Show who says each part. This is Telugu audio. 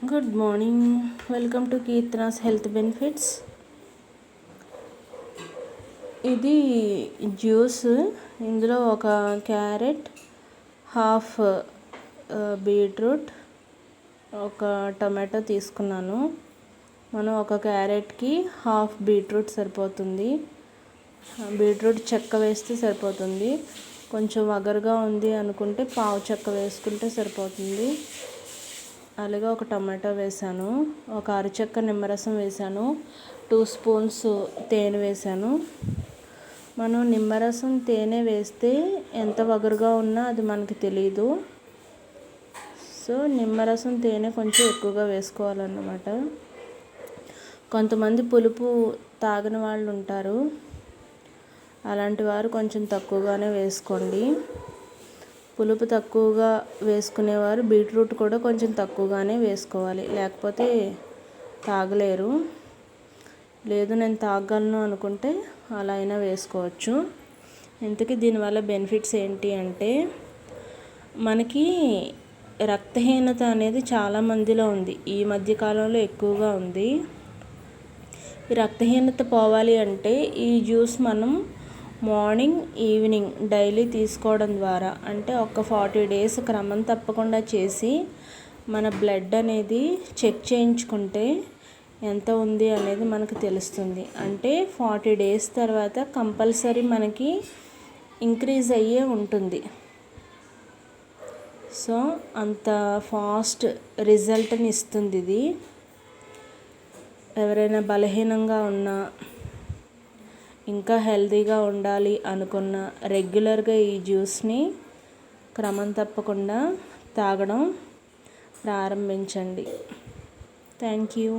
Speaker 1: Good morning. Welcome to Keerthana's health benefits. ఇది జ్యూస్. ఇందులో ఒక క్యారెట్, హాఫ్ బీట్రూట్, ఒక టమాటో తీసుకున్నాను. మనం ఒక క్యారెట్కి హాఫ్ బీట్రూట్ సరిపోతుంది. బీట్రూట్ చెక్క వేస్తే సరిపోతుంది. కొంచెం వగరుగా ఉంది అనుకుంటే పావు చెక్క వేసుకుంటే సరిపోతుంది. అలాగే ఒక టమాటో వేసాను, ఒక అరచెక్క నిమ్మరసం వేసాను, 2 స్పూన్స్ తేనె వేసాను. మనం నిమ్మరసం తేనె వేస్తే ఎంత వగరుగా ఉన్నా అది మనకి తెలియదు. సో నిమ్మరసం తేనె కొంచెం ఎక్కువగా వేసుకోవాలన్నమాట. కొంతమంది పులుపు తాగని వాళ్ళు ఉంటారు, అలాంటి వారు కొంచెం తక్కువగానే వేసుకోండి. పులుపు తక్కువగా వేసుకునేవారు బీట్రూట్ కూడా కొంచెం తక్కువగానే వేసుకోవాలి, లేకపోతే తాగలేరు. లేదు నేను తాగలను అనుకుంటే అలా అయినా వేసుకోవచ్చు. ఇంతకీ దీనివల్ల బెనిఫిట్స్ ఏంటి అంటే, మనకి రక్తహీనత అనేది చాలామందిలో ఉంది, ఈ మధ్యకాలంలో ఎక్కువగా ఉంది. ఈ రక్తహీనత పోవాలి అంటే ఈ జ్యూస్ మనం మార్నింగ్ ఈవినింగ్ డైలీ తీసుకోవడం ద్వారా, అంటే ఒక 40 days క్రమం తప్పకుండా చేసి మన బ్లడ్ అనేది చెక్ చేయించుకుంటే ఎంత ఉంది అనేది మనకు తెలుస్తుంది. అంటే 40 days తర్వాత కంపల్సరీ మనకి ఇంక్రీజ్ అయ్యే ఉంటుంది. సో అంత ఫాస్ట్ రిజల్ట్ని ఇస్తుంది ఇది. ఎవరైనా బలహీనంగా ఉన్నా, ఇంకా హెల్తీగా ఉండాలి అనుకున్న రెగ్యులర్గా ఈ జ్యూస్ని క్రమం తప్పకుండా తాగడం ప్రారంభించండి. Thank you.